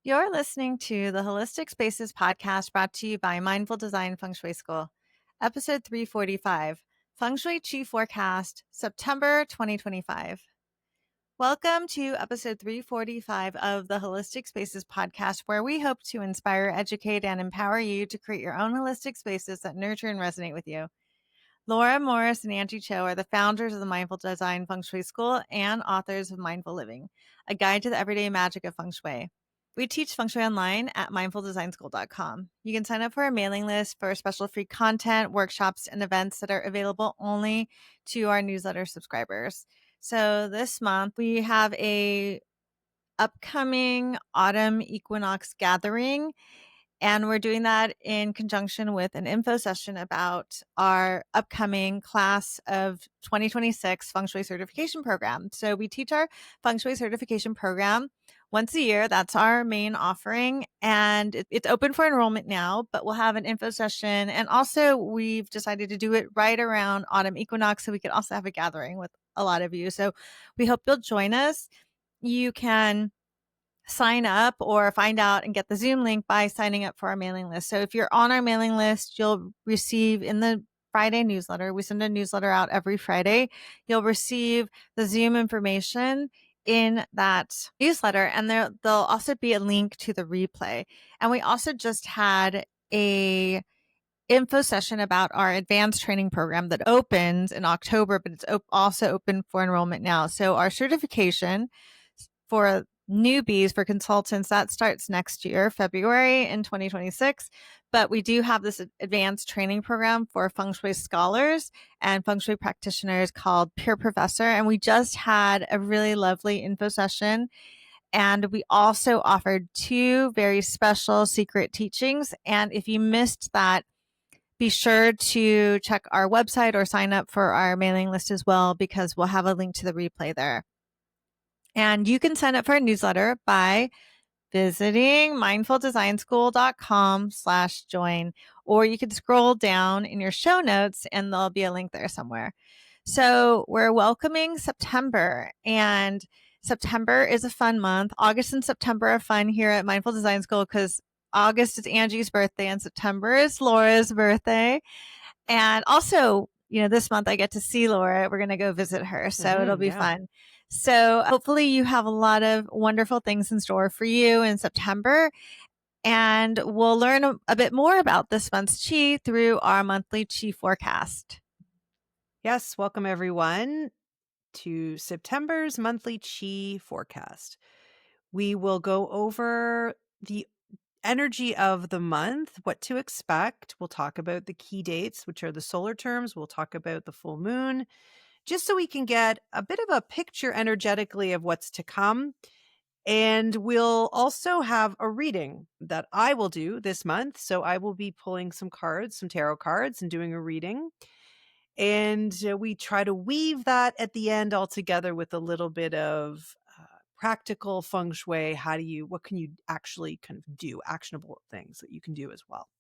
You're listening to the Holistic Spaces podcast brought to you by Mindful Design Feng Shui School, episode 345, Feng Shui Qi Forecast, September 2025. Welcome to episode 345 of the Holistic Spaces podcast, where we hope to inspire, educate, and empower you to create your own holistic spaces that nurture and resonate with you. Laura Morris and Angie Cho are the founders of the Mindful Design Feng Shui School and authors of Mindful Living, a guide to the everyday magic of Feng Shui. We teach Feng Shui online at mindfuldesignschool.com. You can sign up for our mailing list for special free content, workshops, and events that are available only to our newsletter subscribers. So this month we have a upcoming autumn equinox gathering, and we're doing that in conjunction with an info session about our upcoming class of 2026 Feng Shui certification program. So we teach our Feng Shui certification program once a year. That's our main offering. And it's open for enrollment now, but we'll have an info session. And also we've decided to do it right around autumn equinox, so we could also have a gathering with a lot of you. So we hope you'll join us. You can sign up or find out and get the Zoom link by signing up for our mailing list. So if you're on our mailing list, you'll receive in the Friday newsletter. We send a newsletter out every Friday. You'll receive the Zoom information in that newsletter, and there'll also be a link to the replay. And we also just had a info session about our advanced training program that opens in October, but it's also open for enrollment now. So our certification for newbies, for consultants, that starts next year, February in 2026. But we do have this advanced training program for Feng Shui scholars and Feng Shui practitioners called Peer Professor. And we just had a really lovely info session. And we also offered 2 very special secret teachings. And if you missed that, be sure to check our website or sign up for our mailing list as well, because we'll have a link to the replay there. And you can sign up for a newsletter by visiting mindfuldesignschool.com/join, or you can scroll down in your show notes and there'll be a link there somewhere. So we're welcoming September, and September is a fun month. August and September are fun here at Mindful Design School because August is Angie's birthday and September is Laura's birthday. And also, this month I get to see Laura. We're going to go visit her. So it'll be fun. So hopefully you have a lot of wonderful things in store for you in September. And we'll learn a bit more about this month's Qi through our monthly Qi forecast. Yes, welcome everyone to September's monthly Qi forecast. We will go over the energy of the month, what to expect. We'll talk about the key dates, which are the solar terms. We'll talk about the full moon, just so we can get a bit of a picture energetically of what's to come. And we'll also have a reading that I will do this month. So I will be pulling some cards, some tarot cards, and doing a reading. And we try to weave that at the end all together with a little bit of practical feng shui. What can you actually kind of do, actionable things that you can do as well.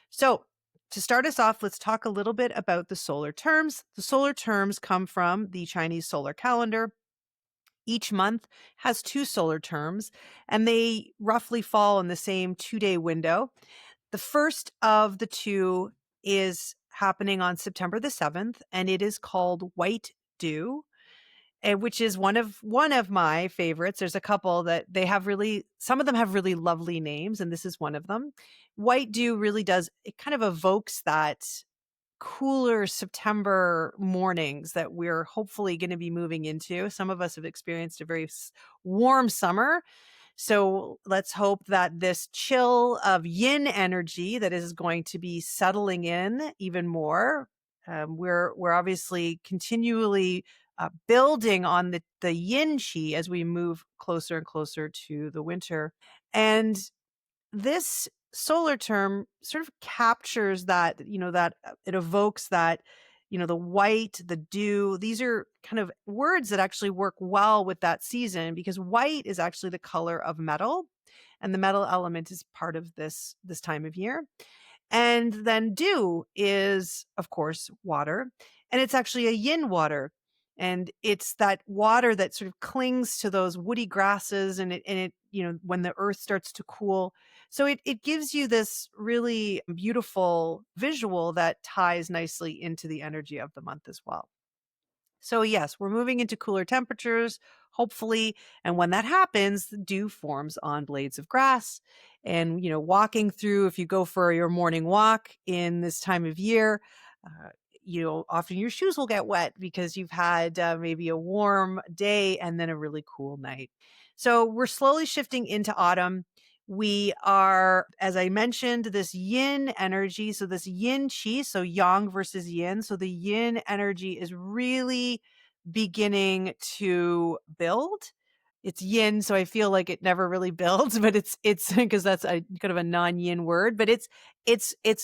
So to start us off, let's talk a little bit about the solar terms. The solar terms come from the Chinese solar calendar. Each month has 2 solar terms, and they roughly fall in the same 2-day window. The first of the 2 is happening on September the 7th, and it is called White Dew, which is one of my favorites. There's a couple that some of them have really lovely names, and this is one of them. White Dew really does, it kind of evokes that cooler September mornings that we're hopefully going to be moving into. Some of us have experienced a very warm summer. So let's hope that this chill of yin energy that is going to be settling in even more. We're obviously continually building on the yin qi as we move closer and closer to the winter. And this solar term sort of captures that, that it evokes that, the white, the dew. These are kind of words that actually work well with that season, because white is actually the color of metal, and the metal element is part of this time of year. And then dew is, of course, water, and it's actually a yin water. And it's that water that sort of clings to those woody grasses, and it when the earth starts to cool. So it gives you this really beautiful visual that ties nicely into the energy of the month as well. So yes, we're moving into cooler temperatures, hopefully. And when that happens, the dew forms on blades of grass. And, walking through, if you go for your morning walk in this time of year, uh, often your shoes will get wet because you've had maybe a warm day and then a really cool night. So we're slowly shifting into autumn. We are, as I mentioned, this yin energy. So this yin chi, so yang versus yin. So the yin energy is really beginning to build. It's yin, so I feel like it never really builds, but it's because that's a kind of a non-yin word, but it's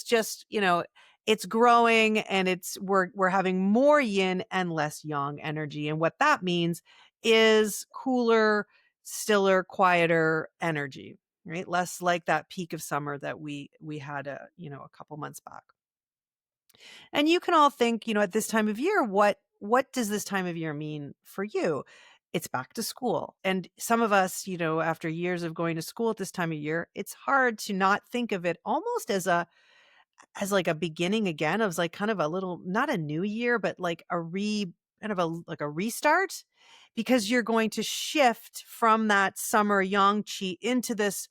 just, it's growing, and we're having more yin and less yang energy. And what that means is cooler, stiller, quieter energy, right? Less like that peak of summer that we had a couple months back. And you can all think, at this time of year, what does this time of year mean for you? It's back to school. And some of us, after years of going to school at this time of year, it's hard to not think of it almost as like a beginning again, of like kind of a little, not a new year, but like kind of like a restart, because you're going to shift from that summer yang chi into this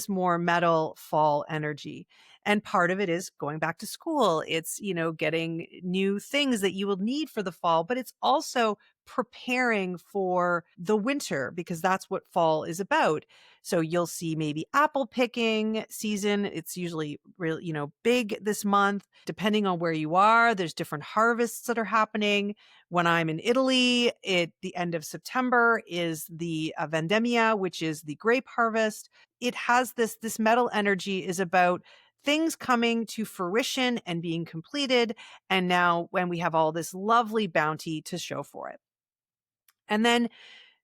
more metal fall energy. And part of it is going back to school. It's, getting new things that you will need for the fall, but it's also preparing for the winter, because that's what fall is about. So you'll see maybe apple picking season. It's usually really, big this month. Depending on where you are, there's different harvests that are happening. When I'm in Italy, the end of September is the vendemmia, which is the grape harvest. It has this metal energy is about things coming to fruition and being completed. And now when we have all this lovely bounty to show for it. And then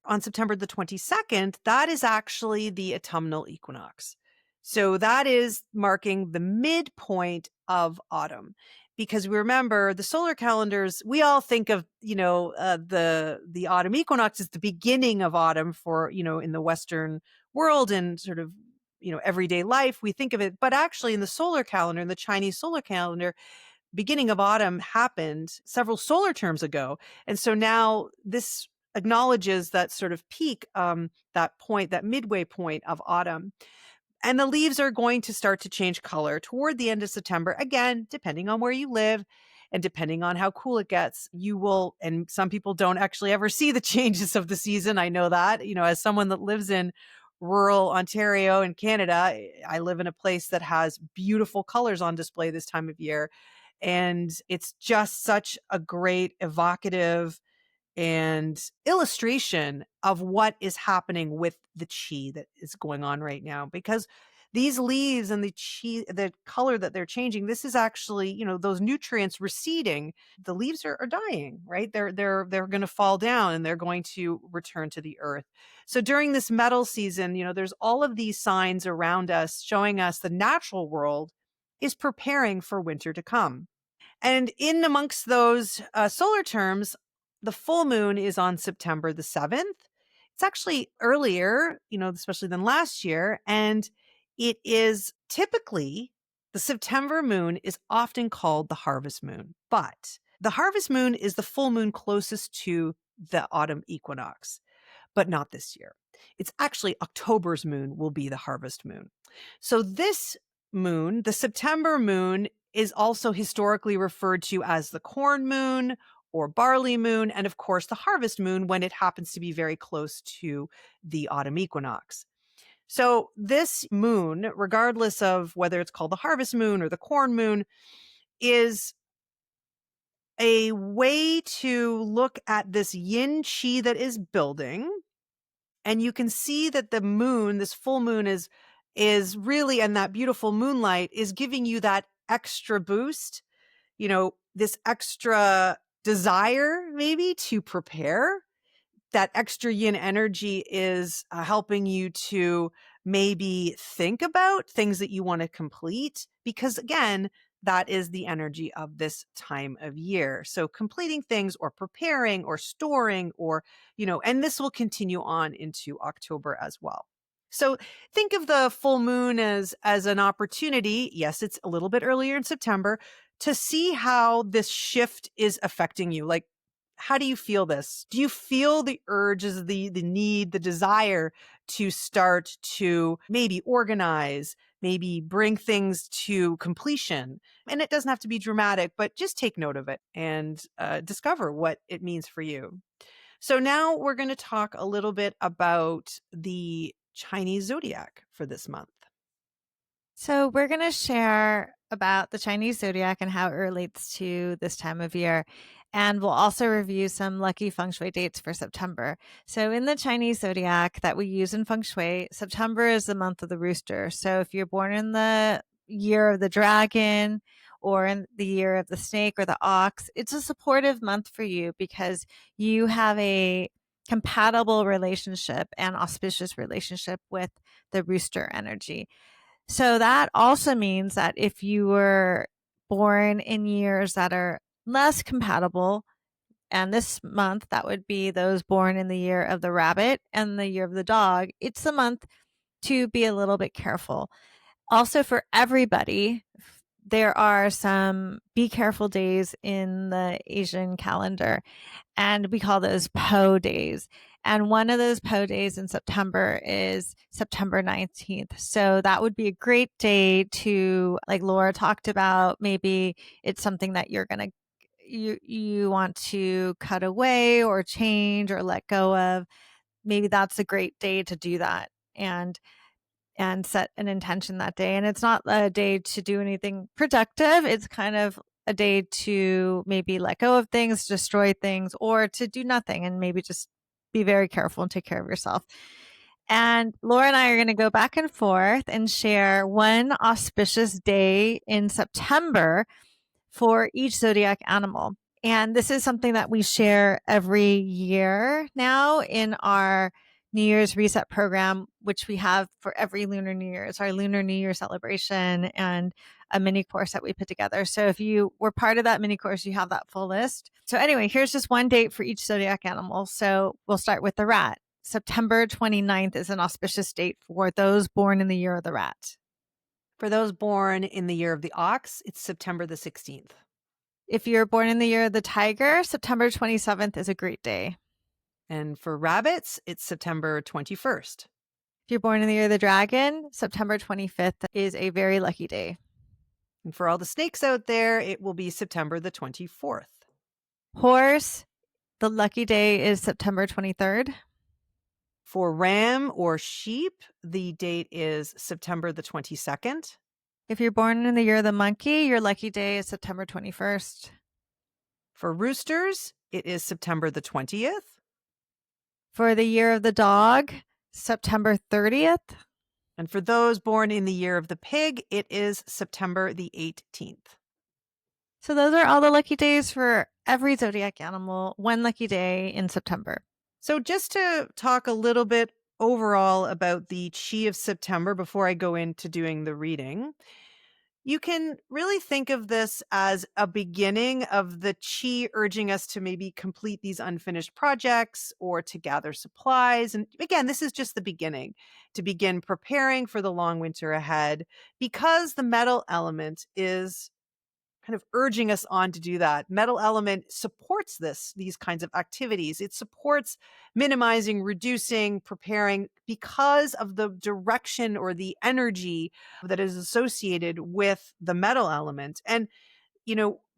on September the 22nd, that is actually the autumnal equinox. So that is marking the midpoint of autumn. Because we remember the solar calendars, we all think of, the autumn equinox as the beginning of autumn for, in the Western world and sort of, everyday life. We think of it, but actually in the solar calendar, in the Chinese solar calendar, beginning of autumn happened several solar terms ago. And so now this acknowledges that sort of peak, that point, that midway point of autumn. And the leaves are going to start to change color toward the end of September. Again, depending on where you live and depending on how cool it gets, you will, and some people don't actually ever see the changes of the season. I know that, as someone that lives in rural Ontario in Canada, I live in a place that has beautiful colors on display this time of year. And it's just such a great evocative and illustration of what is happening with the chi that is going on right now, because these leaves and the chi, the color that they're changing, this is actually, those nutrients receding. The leaves are dying, right? They're going to fall down and they're going to return to the earth. So during this metal season, there's all of these signs around us showing us the natural world is preparing for winter to come. And in amongst those solar terms, the full moon is on September the 7th. It's actually earlier, especially than last year. And it is typically, the September moon is often called the harvest moon. But the harvest moon is the full moon closest to the autumn equinox, but not this year. It's actually October's moon will be the harvest moon. So this moon, the September moon, is also historically referred to as the corn moon or barley moon, and of course the harvest moon when it happens to be very close to the autumn equinox. So this moon, regardless of whether it's called the harvest moon or the corn moon, is a way to look at this yin chi that is building. And you can see that the moon, this full moon is really, and that beautiful moonlight is giving you that extra boost, this extra desire maybe to prepare. That extra yin energy is helping you to maybe think about things that you want to complete. Because again, that is the energy of this time of year. So completing things or preparing or storing or, and this will continue on into October as well. So think of the full moon as an opportunity. Yes, it's a little bit earlier in September to see how this shift is affecting you. Like, how do you feel this? Do you feel the urges, the need, the desire to start to maybe organize, maybe bring things to completion? And it doesn't have to be dramatic, but just take note of it and discover what it means for you. So now we're going to talk a little bit about the Chinese zodiac for this month. So, we're going to share about the Chinese zodiac and how it relates to this time of year. And we'll also review some lucky feng shui dates for September. So, in the Chinese zodiac that we use in feng shui, September is the month of the rooster. So, if you're born in the year of the dragon or in the year of the snake or the ox, it's a supportive month for you because you have a compatible relationship and auspicious relationship with the rooster energy. So that also means that if you were born in years that are less compatible, and this month that would be those born in the year of the rabbit and the year of the dog, it's the month to be a little bit careful. Also, for everybody, there are some be careful days in the Asian calendar, and we call those Po days. And one of those Po days in September is September 19th. So that would be a great day to, like Laura talked about, maybe it's something that you want to cut away or change or let go of. Maybe that's a great day to do that. And set an intention that day. And it's not a day to do anything productive. It's kind of a day to maybe let go of things, destroy things, or to do nothing and maybe just be very careful and take care of yourself. And Laura and I are going to go back and forth and share one auspicious day in September for each zodiac animal. And this is something that we share every year now in our New Year's reset program, which we have for every Lunar New Year. It's our Lunar New Year celebration and a mini course that we put together. So if you were part of that mini course, you have that full list. So anyway, here's just one date for each zodiac animal. So we'll start with the rat. September 29th is an auspicious date for those born in the year of the rat. For those born in the year of the ox, it's September the 16th. If you're born in the year of the tiger, September 27th is a great day. And for rabbits, it's September 21st. If you're born in the year of the dragon, September 25th is a very lucky day. And for all the snakes out there, it will be September the 24th. Horse, the lucky day is September 23rd. For ram or sheep, the date is September the 22nd. If you're born in the year of the monkey, your lucky day is September 21st. For roosters, it is September the 20th. For the year of the dog, September 30th. And for those born in the year of the pig, it is September the 18th. So those are all the lucky days for every zodiac animal, one lucky day in September. So just to talk a little bit overall about the Chi of September before I go into doing the reading, you can really think of this as a beginning of the Chi urging us to maybe complete these unfinished projects or to gather supplies. And again, this is just the beginning, to begin preparing for the long winter ahead, because the metal element is kind of urging us on to do that. Metal element supports these kinds of activities. It supports minimizing, reducing, preparing because of the direction or the energy that is associated with the metal element. And,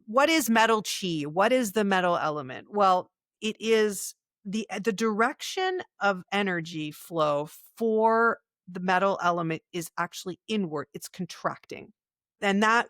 what is metal chi? What is the metal element? Well, it is the direction of energy flow for the metal element is actually inward. It's contracting. And that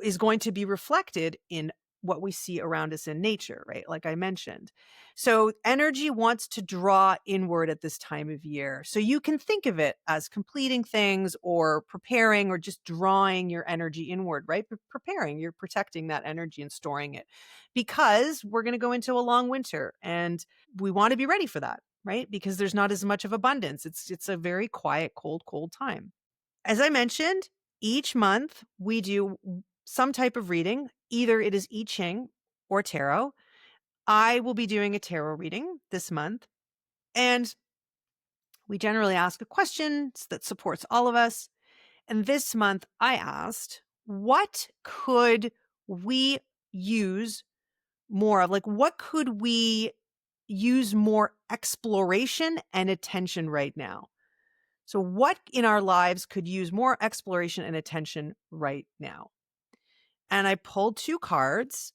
is going to be reflected in what we see around us in nature, right? Like I mentioned. So energy wants to draw inward at this time of year. So you can think of it as completing things or preparing or just drawing your energy inward, right? Preparing, you're protecting that energy and storing it, because we're going to go into a long winter and we want to be ready for that, right? Because there's not as much of abundance. It's a very quiet, cold time. As I mentioned, each month we do some type of reading. Either it is I Ching or tarot. I will be doing a tarot reading this month, and we generally ask a question that supports all of us. And this month I asked, what could we use more of? Like, what could we use more exploration and attention right now? So, what in our lives could use more exploration and attention right now? And I pulled two cards.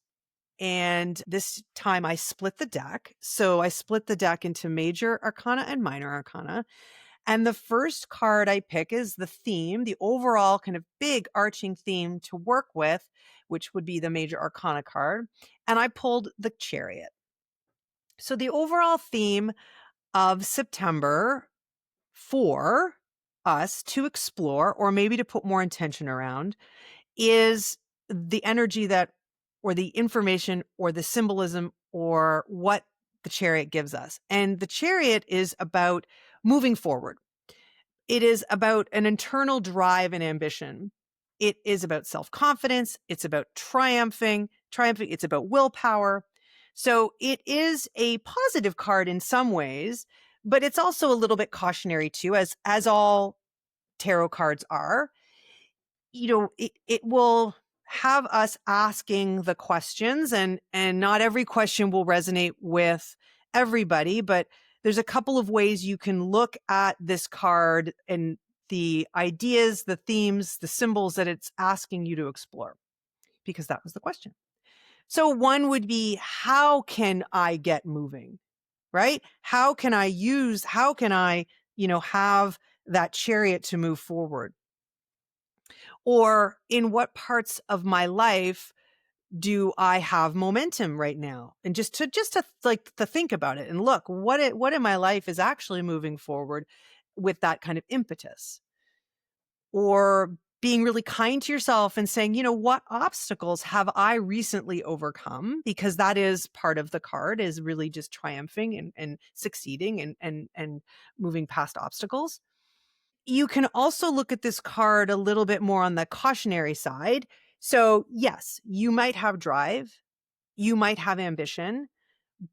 And this time I split the deck. So I split the deck into major arcana and minor arcana. And the first card I pick is the theme, the overall kind of big arching theme to work with, which would be the major arcana card. And I pulled the Chariot. So the overall theme of September for us to explore, or maybe to put more intention around, is the energy that, or the information, or the symbolism, or what the Chariot gives us. And the Chariot is about moving forward. It is about an internal drive and ambition. It is about self-confidence. It's about triumphing. It's about willpower. So it is a positive card in some ways, but it's also a little bit cautionary too, as all tarot cards are. It will have us asking the questions, and not every question will resonate with everybody, but there's a couple of ways you can look at this card and the ideas, the themes, the symbols that it's asking you to explore, because that was the question. So one would be, how can I get moving? Right? How can I have that Chariot to move forward? Or in what parts of my life do I have momentum right now? And just to like to think about it and look, what in my life is actually moving forward with that kind of impetus? Or being really kind to yourself and saying, what obstacles have I recently overcome? Because that is part of the card, is really just triumphing and succeeding and moving past obstacles. You can also look at this card a little bit more on the cautionary side. So yes, you might have drive, you might have ambition,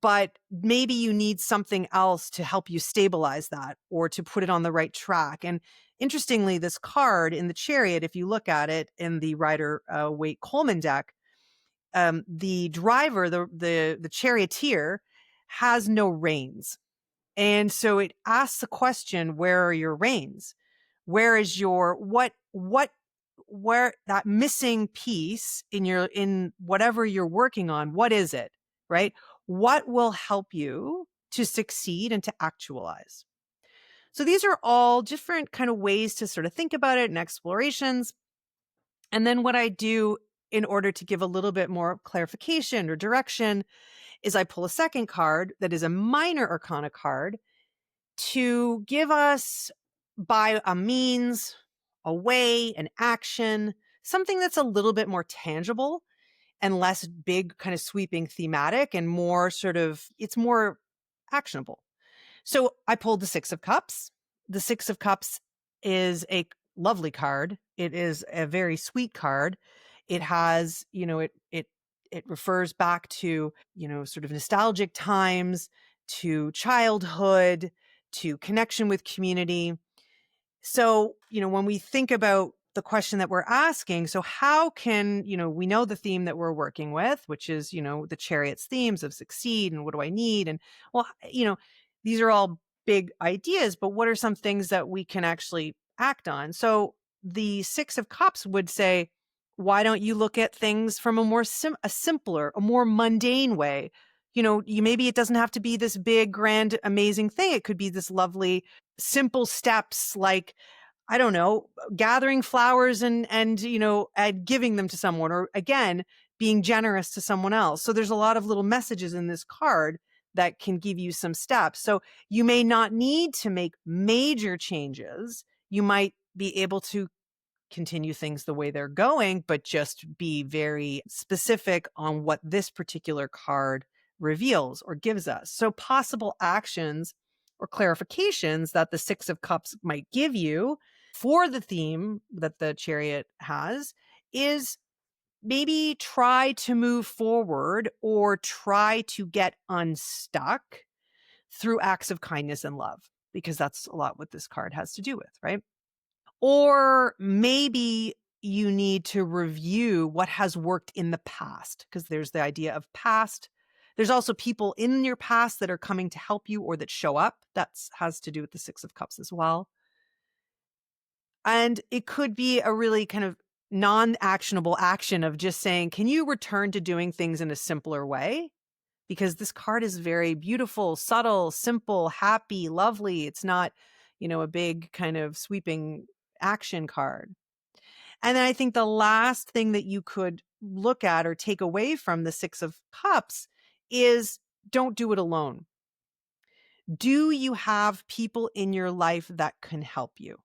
but maybe you need something else to help you stabilize that, or to put it on the right track. And interestingly, this card in the Chariot, if you look at it in the Rider Waite Coleman deck, the driver, the charioteer, has no reins. And so it asks the question, where are your reins? Where is your, where that missing piece in whatever you're working on? What is it? Right? What will help you to succeed and to actualize? So these are all different kind of ways to sort of think about it, and explorations. And then what I do in order to give a little bit more clarification or direction is I pull a second card that is a minor arcana card to give us, by a means, a way, an action, something that's a little bit more tangible and less big, kind of sweeping thematic, and more sort of, it's more actionable. So I pulled the Six of Cups. The Six of Cups is a lovely card. It is a very sweet card. It has, it refers back to, sort of nostalgic times, to childhood, to connection with community. So, when we think about the question that we're asking, so how can, we know the theme that we're working with, which is, the Chariot's themes of succeed and what do I need? And well, these are all big ideas, but what are some things that we can actually act on? So the Six of Cups would say, why don't you look at things from a more a simpler, a more mundane way? Maybe it doesn't have to be this big, grand, amazing thing. It could be this lovely, simple steps, like, I don't know, gathering flowers and giving them to someone, or again, being generous to someone else. So there's a lot of little messages in this card that can give you some steps. So you may not need to make major changes. You might be able to continue things the way they're going, but just be very specific on what this particular card reveals or gives us. So possible actions or clarifications that the Six of Cups might give you for the theme that the Chariot has is maybe try to move forward or try to get unstuck through acts of kindness and love, because that's a lot what this card has to do with, right? Or maybe you need to review what has worked in the past, because there's the idea of past. There's also people in your past that are coming to help you or that show up. That has to do with the Six of Cups as well. And it could be a really kind of non-actionable action of just saying, can you return to doing things in a simpler way? Because this card is very beautiful, subtle, simple, happy, lovely. It's not, a big kind of sweeping action card. And then I think the last thing that you could look at or take away from the Six of Cups is don't do it alone. Do you have people in your life that can help you?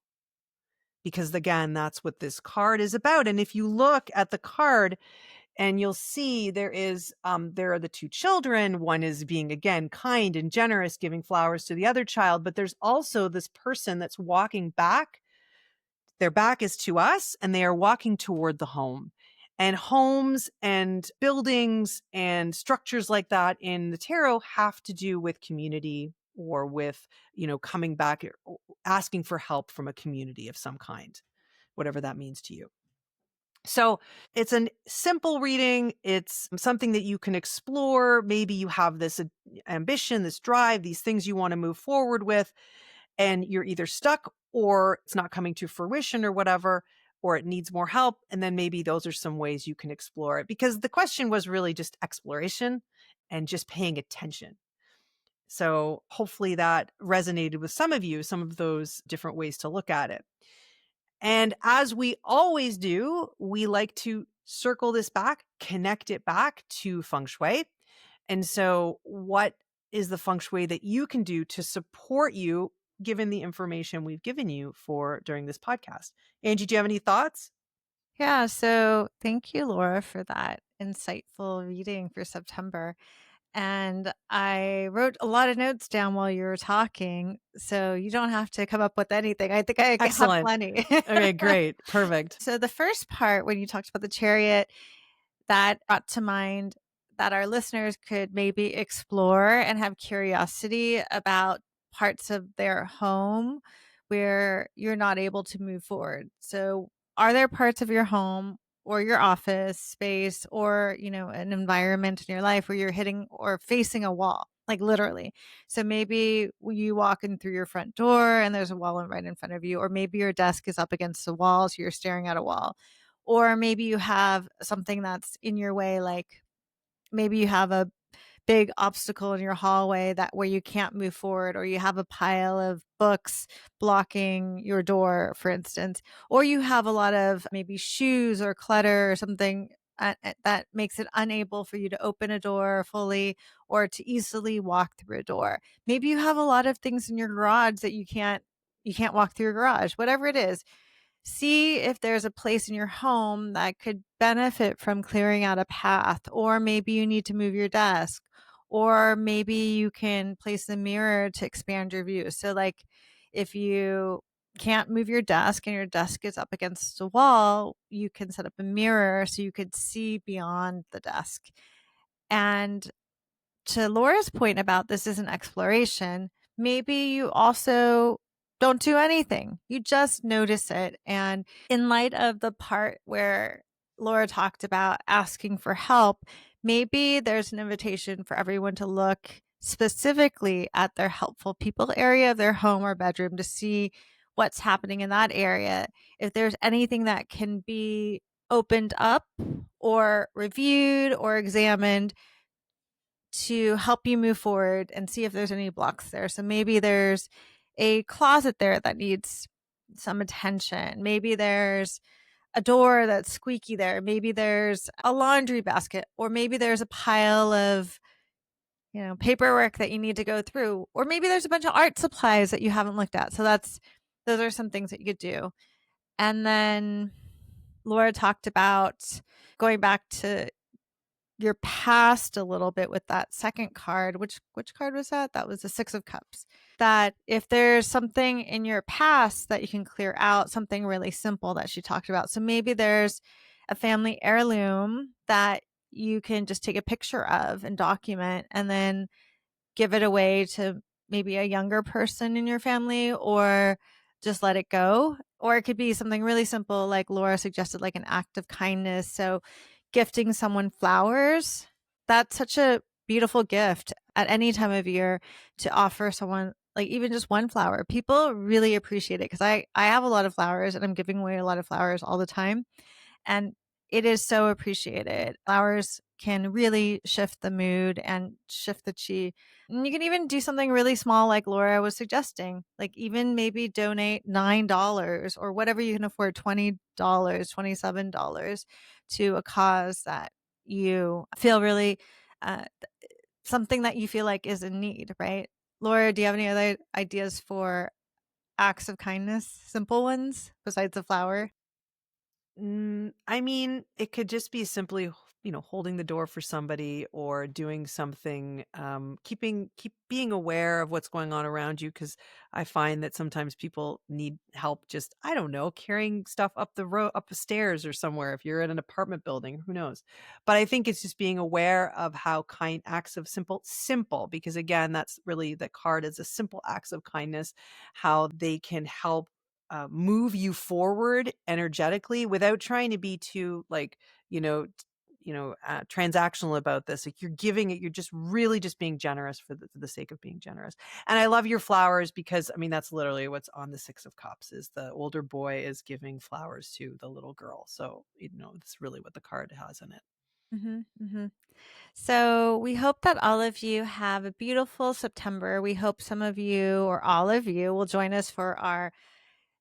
Because again, that's what this card is about. And if you look at the card, and you'll see there are the two children. One is being, again, kind and generous, giving flowers to the other child. But there's also this person that's walking back. Their back is to us, and they are walking toward the home. And homes and buildings and structures like that in the tarot have to do with community, or with, coming back, asking for help from a community of some kind, whatever that means to you. So it's a simple reading. It's something that you can explore. Maybe you have this ambition, this drive, these things you want to move forward with, and you're either stuck or it's not coming to fruition or whatever, or it needs more help. And then maybe those are some ways you can explore it, because the question was really just exploration and just paying attention. So hopefully that resonated with some of you, some of those different ways to look at it. And as we always do, we like to circle this back, connect it back to Feng Shui. And so, what is the Feng Shui that you can do to support you, given the information we've given you for during this podcast? Angie, do you have any thoughts? Yeah, so thank you, Laura, for that insightful reading for September. And I wrote a lot of notes down while you were talking, so you don't have to come up with anything. I think I have Excellent. plenty. Okay, great. Perfect. So the first part, when you talked about the chariot, that brought to mind that our listeners could maybe explore and have curiosity about parts of their home where you're not able to move forward. So, are there parts of your home or your office space or, an environment in your life where you're hitting or facing a wall, like literally? So, maybe you walk in through your front door and there's a wall right in front of you, or maybe your desk is up against the wall, so you're staring at a wall, or maybe you have something that's in your way, like maybe you have a big obstacle in your hallway that where you can't move forward, or you have a pile of books blocking your door, for instance, or you have a lot of maybe shoes or clutter or something that makes it unable for you to open a door fully or to easily walk through a door. Maybe you have a lot of things in your garage that you can't walk through your garage, whatever it is. See if there's a place in your home that could benefit from clearing out a path, or maybe you need to move your desk, or maybe you can place a mirror to expand your view. So, like, if you can't move your desk and your desk is up against a wall, you can set up a mirror so you could see beyond the desk. And to Laura's point about this is an exploration, maybe you also don't do anything. You just notice it. And in light of the part where Laura talked about asking for help, maybe there's an invitation for everyone to look specifically at their helpful people area of their home or bedroom to see what's happening in that area. If there's anything that can be opened up or reviewed or examined to help you move forward and see if there's any blocks there. So maybe there's a closet there that needs some attention. Maybe there's a door that's squeaky there. Maybe there's a laundry basket, or maybe there's a pile of, paperwork that you need to go through, or maybe there's a bunch of art supplies that you haven't looked at. So those are some things that you could do. And then Laura talked about going back to your past a little bit with that second card. Which card was that? That was the Six of Cups. That if there's something in your past that you can clear out, something really simple that she talked about. So maybe there's a family heirloom that you can just take a picture of and document and then give it away to maybe a younger person in your family or just let it go. Or it could be something really simple, like Laura suggested, like an act of kindness. So, gifting someone flowers, that's such a beautiful gift at any time of year to offer someone like even just one flower. People really appreciate it because I have a lot of flowers and I'm giving away a lot of flowers all the time. And it is so appreciated. Flowers can really shift the mood and shift the chi. And you can even do something really small, like Laura was suggesting, like even maybe donate $9 or whatever you can afford, $20, $27 to a cause that you feel really something that you feel like is in need, right? Laura, do you have any other ideas for acts of kindness, simple ones besides the flower? I mean, it could just be simply, holding the door for somebody or doing something, keep being aware of what's going on around you. Cause I find that sometimes people need help just, I don't know, carrying stuff up the road, up the stairs or somewhere. If you're in an apartment building, who knows? But I think it's just being aware of how kind acts of simple, because again, that's really the card is a simple acts of kindness, how they can help move you forward energetically without trying to be too like transactional about this. Like you're giving it, you're just really just being generous for the sake of being generous. And I love your flowers because I mean that's literally what's on the Six of Cups is the older boy is giving flowers to the little girl. So that's really what the card has in it. So we hope that all of you have a beautiful September. We hope some of you or all of you will join us for our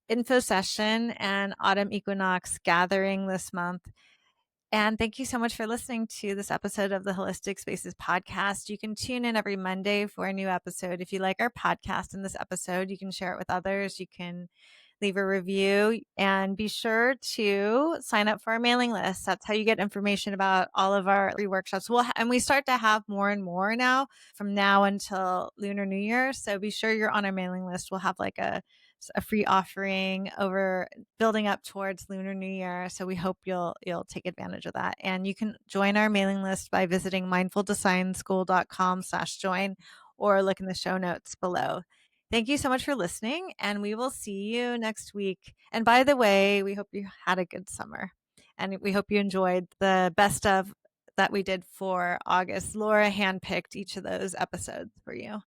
info session and autumn equinox gathering this month. And thank you so much for listening to this episode of the Holistic Spaces podcast. You can tune in every Monday for a new episode. If you like our podcast in this episode, you can share it with others. You can leave a review and be sure to sign up for our mailing list. That's how you get information about all of our free workshops. And we start to have more and more now from now until Lunar New Year. So be sure you're on our mailing list. We'll have like a free offering over building up towards Lunar New Year. So we hope you'll take advantage of that. And you can join our mailing list by visiting mindfuldesignschool.com/join or look in the show notes below. Thank you so much for listening, and we will see you next week. And by the way, we hope you had a good summer, and we hope you enjoyed the best of that we did for August. Laura handpicked each of those episodes for you.